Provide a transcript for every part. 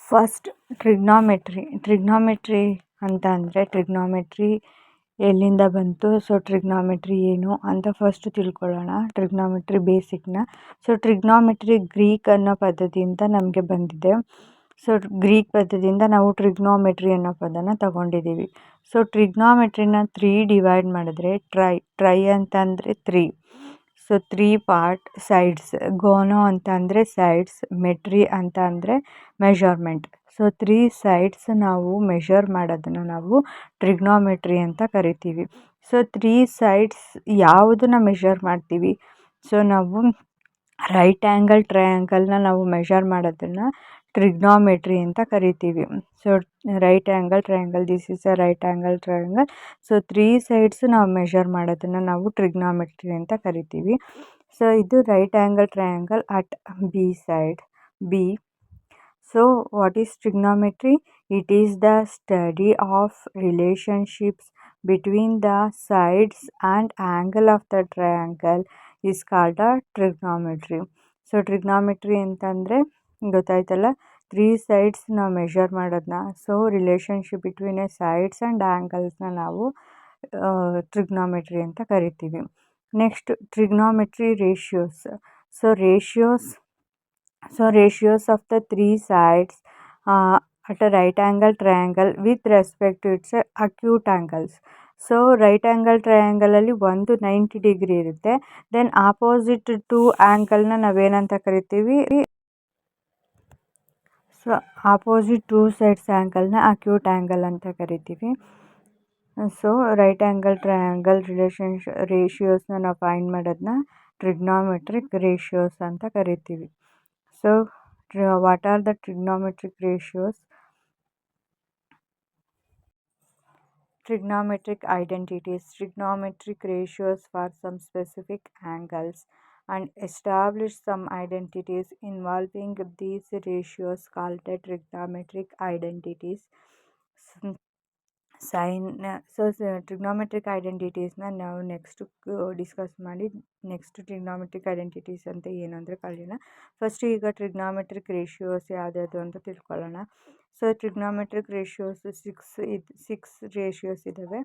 First trigonometry ಅಂತ ಅಂದರೆ trigonometry ಎಲ್ಲಿಂದ ಬಂತು, ಸೊ ಟ್ರಿಗ್ನಾಮೆಟ್ರಿ ಏನು ಅಂತ ಫಸ್ಟ್ ತಿಳ್ಕೊಳ್ಳೋಣ. ಟ್ರಿಗ್ನಾಮೆಟ್ರಿ ಬೇಸಿಕ್ನ. ಸೊ ಟ್ರಿಗ್ನಾಮೆಟ್ರಿ ಗ್ರೀಕ್ ಅನ್ನೋ ಪದ್ಧತಿಯಿಂದ ನಮಗೆ ಬಂದಿದೆ. ಸೊ ಗ್ರೀಕ್ ಪದ್ಧತಿಯಿಂದ ನಾವು ಟ್ರಿಗ್ನಾಮೆಟ್ರಿ ಅನ್ನೋ ಪದನ ತಗೊಂಡಿದ್ದೀವಿ. ಸೊ ಟ್ರಿಗ್ನಾಮೆಟ್ರಿನ 3 ಡಿವೈಡ್ ಮಾಡಿದ್ರೆ ಟ್ರೈ ಅಂತ ಅಂದರೆ 3. ಸೊ 3 ಪಾರ್ಟ್ ಸೈಡ್ಸ್, ಗೋನೋ ಅಂತ ಅಂದರೆ ಸೈಡ್ಸ್, ಮೆಟ್ರಿ ಅಂತ ಅಂದರೆ ಮೆಷರ್ಮೆಂಟ್. ಸೊ 3 ಸೈಡ್ಸ್ ನಾವು ಮೆಷರ್ ಮಾಡೋದನ್ನು ನಾವು ಟ್ರಿಗ್ನಾಮೆಟ್ರಿ ಅಂತ ಕರಿತೀವಿ. ಸೊ 3 ಸೈಡ್ಸ್ ಯಾವುದನ್ನ ಮೆಷರ್ ಮಾಡ್ತೀವಿ? ಸೊ ನಾವು ರೈಟ್ ಆ್ಯಂಗಲ್ ಟ್ರಯಾಂಗಲ್ನ ನಾವು ಮೆಷರ್ ಮಾಡೋದನ್ನು ಟ್ರಿಗ್ನಾಮೆಟ್ರಿ ಅಂತ ಕರಿತೀವಿ. So right angle triangle, this is a right angle triangle. So 3 sides ನಾವು ಮೆಷರ್ ಮಾಡೋದನ್ನು ನಾವು ಟ್ರಿಗ್ನಾಮೆಟ್ರಿ ಅಂತ ಕರಿತೀವಿ. ಸೊ ಇದು right angle triangle at B side B. So what is trigonometry? It is the study of relationships between the sides and angle of the triangle is called a trigonometry. So trigonometry ಅಂತಂದರೆ ಗೊತ್ತಾಯ್ತಲ್ಲ, 3 sides ನಾವು measure ಮಾಡೋದನ್ನ, so relationship between a sides and ಆ್ಯಂಗಲ್ಸ್ನ ನಾವು trigonometry ಅಂತ ಕರಿತೀವಿ. Next trigonometry ratios. So ratios of the 3 sides at a right angle triangle with respect to its acute angles. So right angle ಟ್ರಯಾಂಗಲಲ್ಲಿ ಒಂದು 90 degree ಇರುತ್ತೆ. Then opposite 2 ಆ್ಯಂಗಲ್ನ ನಾವೇನಂತ ಕರಿತೀವಿ? ಸೊ ಆಪೋಸಿಟ್ 2 ಸೈಡ್ಸ್ ಆ್ಯಂಗಲ್ನ ಅಕ್ಯೂಟ್ ಆ್ಯಂಗಲ್ ಅಂತ ಕರಿತೀವಿ. ಸೊ ರೈಟ್ ಆ್ಯಂಗಲ್ ಟ್ರಯಾಂಗಲ್ ರೇಷಿಯೋಸ್ನ ನಾವು ಫೈಂಡ್ ಮಾಡೋದನ್ನ ಟ್ರಿಗ್ನಾಮೆಟ್ರಿಕ್ ರೇಷಿಯೋಸ್ ಅಂತ ಕರಿತೀವಿ. So what are the trigonometric ratios? Trigonometric identities. Trigonometric ratios for some specific angles and establish some identities involving these ratios called the trigonometric identities. Trigonometric ಐಡೆಂಟಿಟೀಸ್ನ ನಾವು next discuss ಮಾಡಿ next trigonometric identities ಅಂತ ಏನು ಅಂದರೆ ಕಲಿಯೋಣ. First ಈಗ trigonometric ratios ಯಾವುದ್ಯಾವುದು ಅಂತ ತಿಳ್ಕೊಳ್ಳೋಣ. ಸೊ ಟ್ರಿಗ್ನಾಮೆಟ್ರಿಕ್ ರೇಷಿಯೋಸ್ 6 ರೇಷಿಯೋಸ್ ಇದ್ದಾವೆ.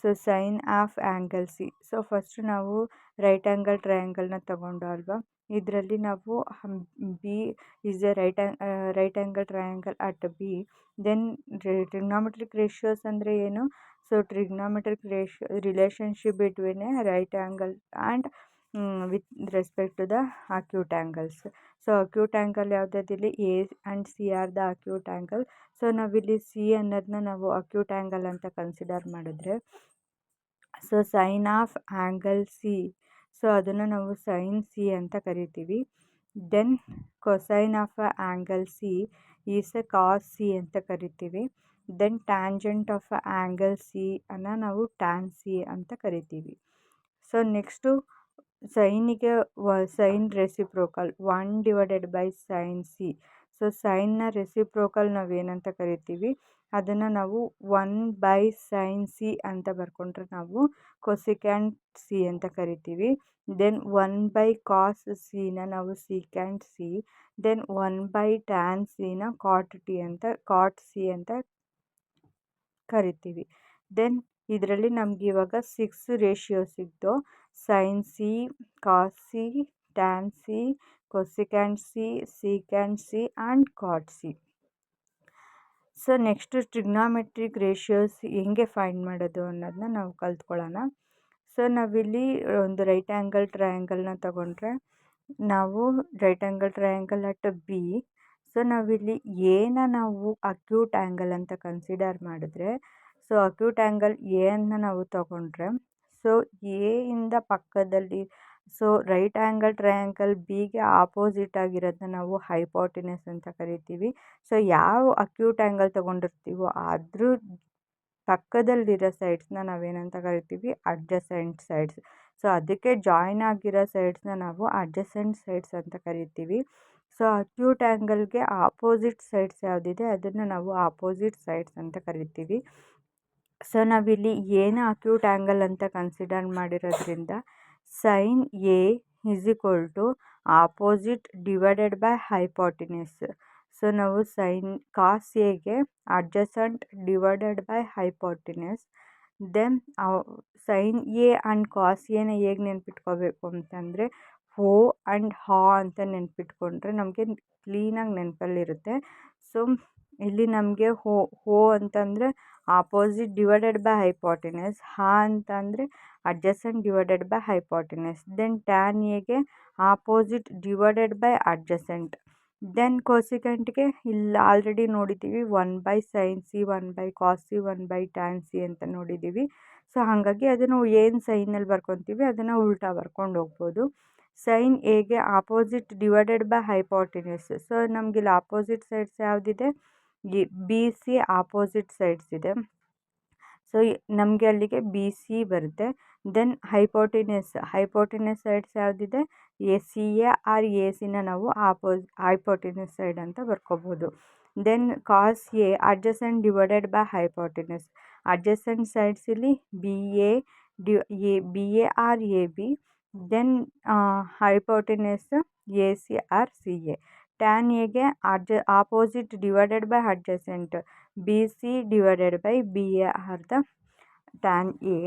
So sine of angle C. So first ನಾವು ರೈಟ್ ಆ್ಯಂಗಲ್ ಟ್ರಯಾಂಗಲ್ನ ತಗೊಂಡು ಅಲ್ವಾ, ಇದರಲ್ಲಿ ನಾವು B is a right angle triangle at B. Then trigonometric ratios ಅಂದರೆ ಏನು? So trigonometric relationship between a right angle and with respect to the acute angles. So acute angle ಯಾವುದಿಲ್ಲಿ? A and C are the acute angle. So ನಾವಿಲ್ಲಿ C ಅನ್ನೋದನ್ನ ನಾವು acute angle ಅಂತ consider ಮಾಡಿದ್ರೆ, so sine of angle C, so ಅದನ್ನು ನಾವು sine C ಅಂತ ಕರಿತೀವಿ. Then cosine of angle C is a cos C ಅಂತ ಕರಿತೀವಿ. Then tangent of angle C ಅನ್ನು ನಾವು ಟ್ಯಾನ್ ಸಿ ಅಂತ ಕರಿತೀವಿ. ಸೊ ನೆಕ್ಸ್ಟು ಸೈನಿಗೆ sine reciprocal 1/sin C. So ಸೈನ್ನ ರೆಸಿಪ್ರೋಕಲ್ ನಾವೇನಂತ ಕರಿತೀವಿ? ಅದನ್ನು ನಾವು 1/sin ಸಿ ಅಂತ ಬರ್ಕೊಂಡ್ರೆ ನಾವು ಕೊಸಿಕ್ಯಾಂಟ್ ಸಿ ಅಂತ ಕರಿತೀವಿ. ದೆನ್ 1/cos ಸಿನ ನಾವು ಸೀಕ್ಯಾಂಟ್ ಸಿ. ದೆನ್ 1/tan ಸಿನ ಕಾಟ್ ಸಿ ಅಂತ ಕರಿತೀವಿ. ದೆನ್ ಇದರಲ್ಲಿ ನಮ್ಗೆ ಇವಾಗ 6 ರೇಷಿಯೋಸ್ ಇದ್ದು, sine C, cos C, tan C, cosecant C, secant C and cot C. So next trigonometric ratios ಹೆಂಗೆ ಫೈಂಡ್ ಮಾಡೋದು ಅನ್ನೋದನ್ನ ನಾವು ಕಲ್ತ್ಕೊಳ್ಳೋಣ. ಸೊ ನಾವಿಲ್ಲಿ ಒಂದು ರೈಟ್ ಆ್ಯಂಗಲ್ ಟ್ರಯಾಂಗಲ್ನ ತಗೊಂಡ್ರೆ, ನಾವು right angle triangle at B. So ನಾವಿಲ್ಲಿ ಎನ ನಾವು ಅಕ್ಯೂಟ್ ಆ್ಯಂಗಲ್ ಅಂತ ಕನ್ಸಿಡರ್ ಮಾಡಿದ್ರೆ, ಸೊ ಅಕ್ಯೂಟ್ ಆ್ಯಂಗಲ್ ಎ ಅನ್ನು ನಾವು ತಗೊಂಡ್ರೆ, ಸೊ ಎ ಇಂದ ಪಕ್ಕದಲ್ಲಿ, ಸೊ ರೈಟ್ ಆ್ಯಂಗಲ್ ಟ್ರಯಾಂಗಲ್ ಬಿಗೆ ಆಪೋಸಿಟ್ ಆಗಿರೋದನ್ನ ನಾವು ಹೈಪೋಟಿನಸ್ ಅಂತ ಕರಿತೀವಿ. ಸೊ ಯಾವ ಅಕ್ಯೂಟ್ ಆ್ಯಂಗಲ್ ತೊಗೊಂಡಿರ್ತೀವೋ ಅದ್ರ ಪಕ್ಕದಲ್ಲಿರೋ ಸೈಡ್ಸ್ನ ನಾವೇನಂತ ಕರಿತೀವಿ? Adjacent sides. ಸೊ ಅದಕ್ಕೆ ಜಾಯಿನ್ ಆಗಿರೋ ಸೈಡ್ಸ್ನ ನಾವು ಅಡ್ಜಸೆಂಟ್ ಸೈಡ್ಸ್ ಅಂತ ಕರಿತೀವಿ. ಸೊ ಅಕ್ಯೂಟ್ ಆ್ಯಂಗಲ್ಗೆ ಆಪೋಸಿಟ್ ಸೈಡ್ಸ್ ಯಾವುದಿದೆ ಅದನ್ನು ನಾವು ಆಪೋಸಿಟ್ ಸೈಡ್ಸ್ ಅಂತ ಕರಿತೀವಿ. ಸೊ ನಾವಿಲ್ಲಿ ಏನ ಅಕ್ಯೂಟ್ ಆ್ಯಂಗಲ್ ಅಂತ ಕನ್ಸಿಡರ್ ಮಾಡಿರೋದ್ರಿಂದ sine A is equal to opposite divided by hypotenuse. So ನಾವು ಕಾಸ್ ಎಗೆ adjacent divided by hypotenuse. Then sine A and cos ಎನ ಹೇಗೆ ನೆನ್ಪಿಟ್ಕೋಬೇಕು ಅಂತಂದರೆ ಹೋ ಆ್ಯಂಡ್ ಹಾ ಅಂತ ನೆನ್ಪಿಟ್ಕೊಂಡ್ರೆ ನಮಗೆ ಕ್ಲೀನಾಗಿ ನೆನಪಲ್ಲಿರುತ್ತೆ. ಸೊ ಇಲ್ಲಿ ನಮಗೆ ಹೋ ಅಂತಂದರೆ ಆಪೋಸಿಟ್ ಡಿವೈಡೆಡ್ ಬೈ ಹೈಪೋಟಿನಸ್, ಹಾ ಅಂತಂದರೆ adjacent divided by hypotenuse. Then tan ಎಗೆ opposite divided by adjacent. Then ಕೊಸಿಕೆಂಟ್ಗೆ ಇಲ್ಲಿ ಆಲ್ರೆಡಿ ನೋಡಿದ್ದೀವಿ 1/sin c 1/cos c 1/tan c ಅಂತ ನೋಡಿದ್ದೀವಿ. ಸೊ ಹಾಗಾಗಿ ಅದನ್ನು ಏನು ಸೈನಲ್ಲಿ ಬರ್ಕೊತೀವಿ ಅದನ್ನು ಉಲ್ಟಾ ಬರ್ಕೊಂಡು ಹೋಗ್ಬೋದು. ಸೈನ್ ಎಗೆ opposite divided by hypotenuse. So ನಮಗಿಲ್ಲಿ ಆಪೋಸಿಟ್ ಸೈಡ್ಸ್ ಯಾವುದಿದೆ, ಬಿ ಸಿ ಆಪೋಸಿಟ್ ಸೈಡ್ಸ್ ಇದೆ. ಸೊ ನಮಗೆ ಅಲ್ಲಿಗೆ ಬಿ ಸಿ ಬರುತ್ತೆ. ದೆನ್ ಹೈಪೋಟಿನಸ್ ಸೈಡ್ಸ್ ಯಾವುದಿದೆ, ಸಿ ಎ ಆರ್ ಎ ಸಿನ ನಾವು ಹೈಪೋಟಿನಸ್ ಸೈಡ್ ಅಂತ ಬರ್ಕೋಬೋದು. Then cos A adjacent divided by hypotenuse. Adjacent sides ಇಲ್ಲಿ B A or A B. Then hypotenuse A C or C A. Tan ಎಗೆ opposite divided by adjacent B C divided by B A or the tan A.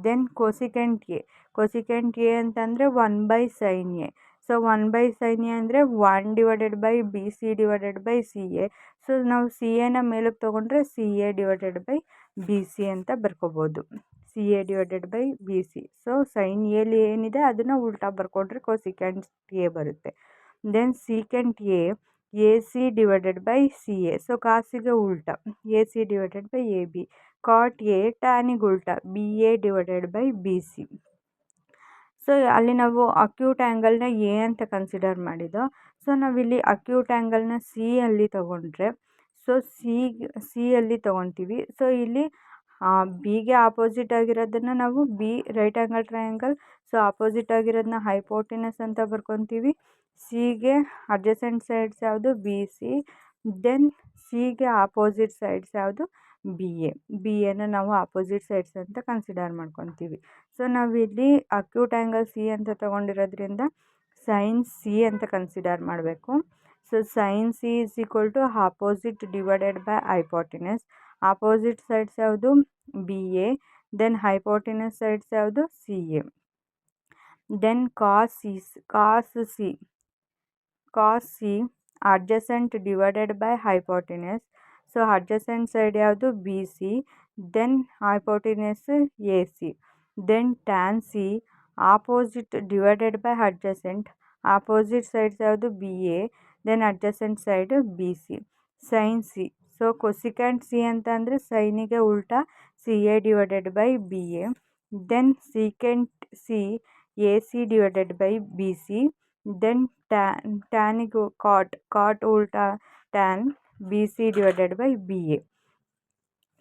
Then cosecant A ಅಂತಂದರೆ 1/sin A. So 1/sin A ಅಂದರೆ 1 divided by B C divided by C A. So ನಾವು C ಎನ ಮೇಲಕ್ಕೆ ತೊಗೊಂಡ್ರೆ C A divided by B C ಅಂತ ಬರ್ಕೋಬೋದು. C A divided by B C. So sine ಎಲ್ಲಿ ಏನಿದೆ ಅದನ್ನು ಉಲ್ಟಾ ಬರ್ಕೊಂಡ್ರೆ ಕೊಸಿಕೆಂಟ್ ಎ ಬರುತ್ತೆ. Then secant A C divided by C A. So ಕಾಸಿಗೆ ಉಲ್ಟಾ A C divided by A B. Cot A ಟ್ಯಾನಿಗೆ ಉಲ್ಟಾ B A divided by B C. So ಅಲ್ಲಿ ನಾವು ಅಕ್ಯೂಟ್ ಆ್ಯಂಗಲ್ನ ಎ ಅಂತ ಕನ್ಸಿಡರ್ ಮಾಡಿದ್ದೋ. ಸೊ ನಾವಿಲ್ಲಿ ಅಕ್ಯೂಟ್ ಆ್ಯಂಗಲ್ನ ಸಿ ಅಲ್ಲಿ ತೊಗೊಂಡ್ರೆ, ಸೊ ಸಿ ಅಲ್ಲಿ ತೊಗೊತೀವಿ. ಸೊ ಇಲ್ಲಿ ಬಿಗೆ ಆಪೋಸಿಟ್ ಆಗಿರೋದನ್ನು ನಾವು B right angle triangle. So opposite ಆಗಿರೋದನ್ನ ಹೈಪೋಟಿನಸ್ ಅಂತ ಬರ್ಕೊತೀವಿ. ಸಿಗೆ ಅಡ್ಜಸೆಂಟ್ ಸೈಡ್ಸ್ ಯಾವುದು, ಬಿ ಸಿ. ದೆನ್ ಸಿಗೆ ಆಪೋಸಿಟ್ ಸೈಡ್ಸ್ ಯಾವುದು, ಬಿ ಎನ ನಾವು ಆಪೋಸಿಟ್ ಸೈಡ್ಸ್ ಅಂತ ಕನ್ಸಿಡರ್ ಮಾಡ್ಕೊತೀವಿ. ಸೊ ನಾವಿಲ್ಲಿ ಅಕ್ಯೂಟ್ ಆ್ಯಂಗಲ್ ಸಿ ಅಂತ ತೊಗೊಂಡಿರೋದ್ರಿಂದ ಸೈನ್ ಸಿ ಅಂತ ಕನ್ಸಿಡರ್ ಮಾಡಬೇಕು. So sine C is equal to opposite divided by hypotenuse. Opposite sides ಯಾವುದು, B A. Then hypotenuse sides ಯಾವುದು, C A. Then cos C adjacent divided by hypotenuse. So adjacent side ಯಾವುದು, B C. Then hypotenuse A C. Then tan C opposite divided by adjacent. Opposite sides ಯಾವುದು, B A. Then adjacent side B C. Sine C. So cosecant C ಅಂತ ಅಂದರೆ ಸೈನಿಗೆ ಉಲ್ಟಾ C A divided by B A. Then secant C A C divided by B C. Then ಟ್ಯಾನಿಗೆ cot ಉಲ್ಟಾ tan B C divided by B A.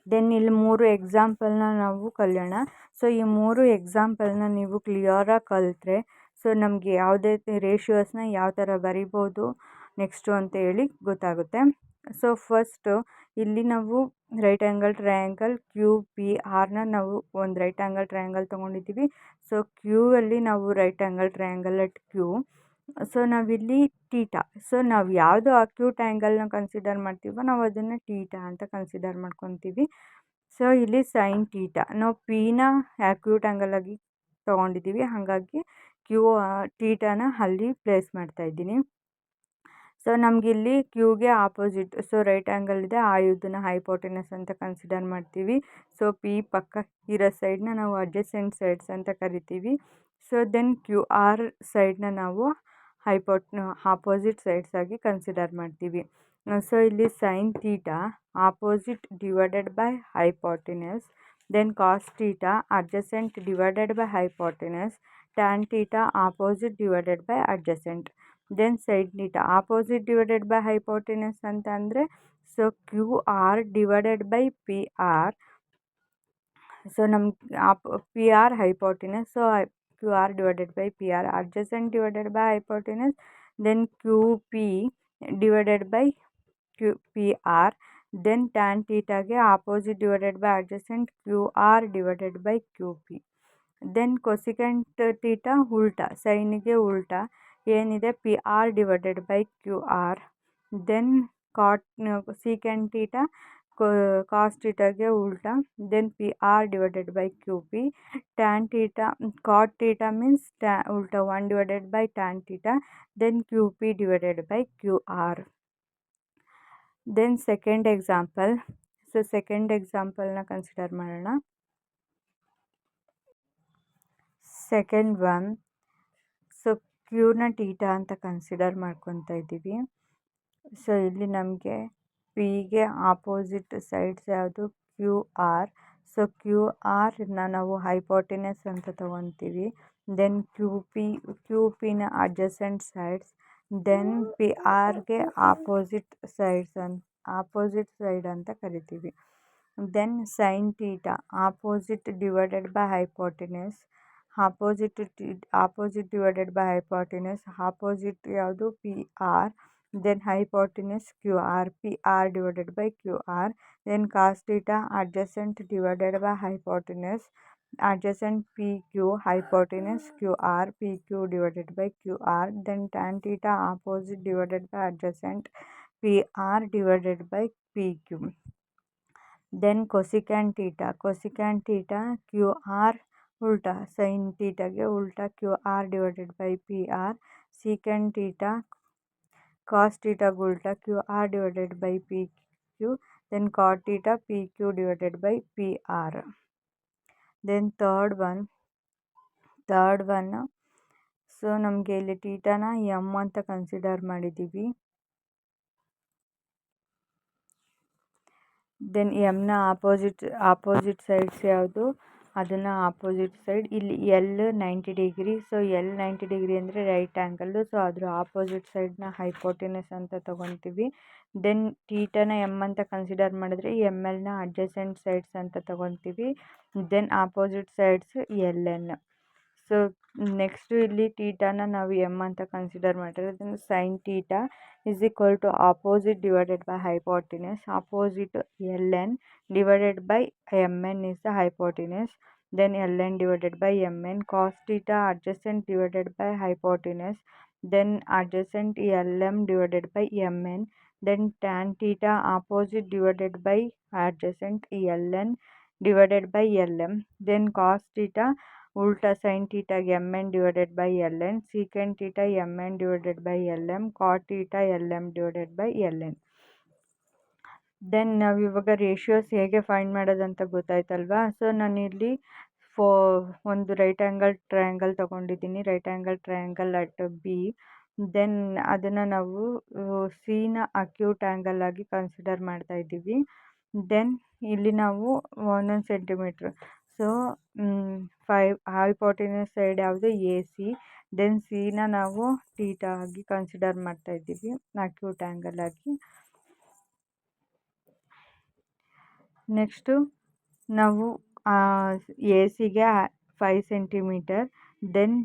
Then ಇಲ್ಲಿ 3 ಎಕ್ಸಾಂಪಲ್ನ ನಾವು ಕಲಿಯೋಣ. So ಈ 3 ಎಕ್ಸಾಂಪಲ್ನ ನೀವು ಕ್ಲಿಯರಾಗಿ ಕಲಿತ್ರೆ ಸೊ ನಮಗೆ ಯಾವುದೇ ರೇಷಿಯೋಸ್ನ ಯಾವ ಥರ ಬರಿಬೋದು ನೆಕ್ಸ್ಟು ಅಂತ ಹೇಳಿ ಗೊತ್ತಾಗುತ್ತೆ. ಸೊ ಫಸ್ಟು ಇಲ್ಲಿ ನಾವು right angle triangle Q P ಆರ್ನ ನಾವು ಒಂದು ರೈಟ್ ಆ್ಯಂಗಲ್ ಟ್ರಯಾಂಗಲ್ ತೊಗೊಂಡಿದ್ದೀವಿ. ಸೊ ಕ್ಯೂ ಅಲ್ಲಿ ನಾವು right angle triangle at Q. So ನಾವಿಲ್ಲಿ ಟೀಟಾ. ಸೊ ನಾವು ಯಾವುದು ಅಕ್ಯೂಟ್ ಆ್ಯಂಗಲ್ನ ಕನ್ಸಿಡರ್ ಮಾಡ್ತೀವೋ ನಾವು ಅದನ್ನು ಟೀಟಾ ಅಂತ ಕನ್ಸಿಡರ್ ಮಾಡ್ಕೊತೀವಿ. ಸೊ ಇಲ್ಲಿ ಸೈನ್ ಟೀಟಾ ನಾವು ಪಿನ ಅಕ್ಯೂಟ್ ಆ್ಯಂಗಲ್ ಆಗಿ ತೊಗೊಂಡಿದ್ದೀವಿ, ಹಾಗಾಗಿ ಟೀಟಾನ ಅಲ್ಲಿ ಪ್ಲೇಸ್ ಮಾಡ್ತಾಯಿದ್ದೀನಿ. ಸೊ ನಮಗಿಲ್ಲಿ ಕ್ಯೂಗೆ ಆಪೋಸಿಟ್ ಸೊ ರೈಟ್ ಆ್ಯಂಗಲ್ ಇದೆ, ಆ ಇದನ್ನು ಹೈಪೋಟಿನಸ್ ಅಂತ ಕನ್ಸಿಡರ್ ಮಾಡ್ತೀವಿ. ಸೊ ಪಿ ಪಕ್ಕ ಇರೋ ಸೈಡ್ನ ನಾವು ಅಡ್ಜಸೆಂಟ್ ಸೈಡ್ಸ್ ಅಂತ ಕರಿತೀವಿ. ಸೊ ದೆನ್ ಕ್ಯೂ ಆರ್ ಸೈಡ್ನ ನಾವು ಆಪೋಸಿಟ್ ಸೈಡ್ಸ್ ಆಗಿ ಕನ್ಸಿಡರ್ ಮಾಡ್ತೀವಿ. ಸೊ ಇಲ್ಲಿ sine theta opposite divided by hypotenuse. Then cos theta adjacent divided by hypotenuse. Tan theta opposite divided by adjacent. Then side theta opposite divided by hypotenuse ಅಂತ ಅಂದರೆ so Q R divided by P R. So ನಮ್ಗೆ P R hypotenuse. So Q R divided by P R adjacent divided by hypotenuse. Then Q P divided by Q P R. Then tan ಥೀಟಾಗೆ opposite divided by adjacent Q R divided by Q P. Then cosecant theta ಉಲ್ಟಾ ಸೈನಿಗೆ ಉಲ್ಟಾ ಏನಿದೆ P R divided by Q R. Then cot secant theta cos ಥೀಟಾಗೆ ಉಲ್ಟಾ. Then P R divided by Q P. Tan theta cot theta means ಉಲ್ಟಾ 1 divided by tan theta. Then Q P divided by Q R. Then second example. So second ಎಕ್ಸಾಂಪಲ್ನ consider ಮಾಡೋಣ. Second one. So ಕ್ಯೂನ theta ಅಂತ consider ಮಾಡ್ಕೊತಾ ಇದ್ದೀವಿ. So ಇಲ್ಲಿ ನಮಗೆ ಪಿಗೆ opposite sides ಯಾವುದು ಕ್ಯೂ ಆರ್. ಸೊ ಕ್ಯೂ ಆರ್ನ ನಾವು ಹೈಪೋಟೆನಸ್ ಅಂತ ತಗೊತೀವಿ. ದೆನ್ ಕ್ಯೂ ಪಿನ ಅಡ್ಜಸೆಂಟ್ ಸೈಡ್ಸ್. ದೆನ್ ಪಿ ಆರ್ಗೆ ಆಪೋಸಿಟ್ ಸೈಡ್ ಅಂತ ಕರಿತೀವಿ. Then sine theta opposite divided by hypotenuse. Opposite divided by hypotenuse. Opposite ಯಾವುದು P R. Then hypotenuse Q R. P R divided by Q R. Then cos theta adjacent divided by hypotenuse. adjacent PQ hypotenuse QR PQ divided by QR. Then tan theta opposite divided by adjacent PR divided by PQ. Then cosecant theta QR उल्टा sin theta के उल्टा QR divided by PR. secant theta cos theta उल्टा QR divided by PQ. Then cot theta PQ divided by PR. Then third one. So ನಮಗೆ ಇಲ್ಲಿ ಟೀಟಾನ M ಅಂತ consider ಮಾಡಿದ್ದೀವಿ. Then ಎಮ್ನ ಆಪೋಸಿಟ್ ಸೈಡ್ಸ್ ಯಾವುದು, ಅದನ್ನು ಆಪೋಸಿಟ್ ಸೈಡ್. ಇಲ್ಲಿ L 90 degree. So L 90 degree ಅಂದರೆ ರೈಟ್ ಆ್ಯಂಗಲ್ಲು. ಸೊ ಅದ್ರ ಆಪೋಸಿಟ್ ಸೈಡ್ನ ಹೈಪೋಟೆನಸ್ ಅಂತ ತೊಗೊತೀವಿ. ದೆನ್ ಟೀಟಾನ ಎಮ್ ಅಂತ ಕನ್ಸಿಡರ್ ಮಾಡಿದ್ರೆ ಎಮ್ ಎಲ್ನ ಅಡ್ಜಸೆಂಟ್ ಸೈಡ್ಸ್ ಅಂತ ತೊಗೊತೀವಿ. Then opposite sides L N. So next ಇಲ್ಲಿ ಟೀಟಾನ ನಾವು ಎಮ್ ಅಂತ ಕನ್ಸಿಡರ್ ಮಾಡಿದ್ರೆ ಅದನ್ನು sine theta is equal to opposite divided by hypotenuse. Opposite ln divided by mn is the hypotenuse. Then ln divided by mn. Cos theta adjacent divided by hypotenuse. Then adjacent lm divided by mn. Then tan theta opposite divided by adjacent ln divided by lm. Then cos theta उल्टा sin theta mn divided by ln. secant theta mn divided by lm. cot theta lm divided by ln. Then ನಾವು ಇವಾಗ ratios ಹೇಗೆ find ಮಾಡೋದಂತ ಗೊತ್ತಾಯ್ತಲ್ವಾ. So ನಾನಿಲ್ಲಿ ಒಂದು right angle triangle ತೊಗೊಂಡಿದ್ದೀನಿ. Right angle triangle at B. Then ಅದನ್ನು ನಾವು ಸಿನ ಅಕ್ಯೂಟ್ ಆ್ಯಂಗಲ್ ಆಗಿ ಕನ್ಸಿಡರ್ ಮಾಡ್ತಾ ಇದ್ದೀವಿ. ದೆನ್ ಇಲ್ಲಿ ನಾವು 1 ಸೆಂಟಿಮೀಟ್ರ್. ಸೊ ಹೈಪೋಟೆನಸ್ ಸೈಡ್ ಯಾವುದು ಎ ಸಿ. ದೆನ್ ಸಿನ ನಾವು ಟೀಟಾ ಆಗಿ ಕನ್ಸಿಡರ್ ಮಾಡ್ತಾ ಇದ್ದೀವಿ, ಅಕ್ಯೂಟ್ ಆ್ಯಂಗಲ್ ಆಗಿ. ನೆಕ್ಸ್ಟು ನಾವು ಎ ಸಿಗೆ 5 ಸೆಂಟಿಮೀಟರ್. ದೆನ್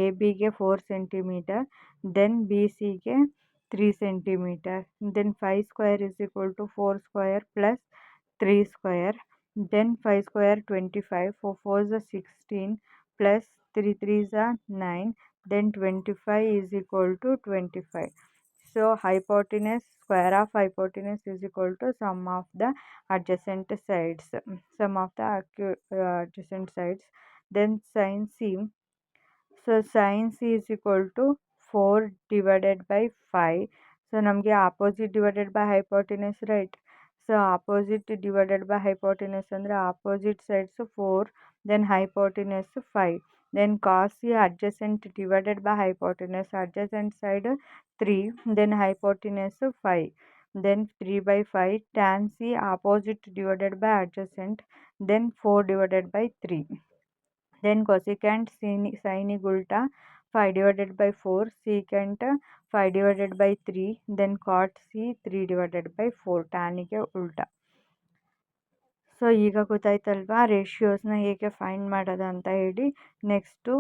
ಎ ಬಿಗೆ 4 ಸೆಂಟಿಮೀಟರ್. ದೆನ್ ಬಿ ಸಿಗೆ 3 centimetre. Then 5 square is equal to 4 square plus 3 square. Then 5 square 25, 4 4s are 16 plus 3 3s are 9. Then 25 is equal to 25. So hypotenuse, square of hypotenuse is equal to sum of the adjacent sides. Sum of the adjacent sides. Then sin C. So sin C is equal to 4 divided by 5. So ನಮಗೆ opposite divided by hypotenuse, right? So opposite divided by hypotenuse ಅಂದರೆ opposite sides 4. Then hypotenuse 5. Then cos C adjacent divided by hypotenuse. Adjacent side 3. Then hypotenuse 5. Then 3/5. Tan C opposite divided by adjacent. Then 4 divided by 3. Then cosecant ಸೈನಿಗೆ ಉಲ್ಟಾ 5 divided by 4. secant 5 divided by 3. then cot C 3 divided by 4. ಟ್ಯಾನಿಗೆ ಉಲ್ಟಾ. So ಈಗ ಗೊತ್ತಾಯ್ತಲ್ವಾ ರೇಷಿಯೋಸ್ನ ಹೇಗೆ find ಮಾಡೋದು ಅಂತ ಹೇಳಿ. Next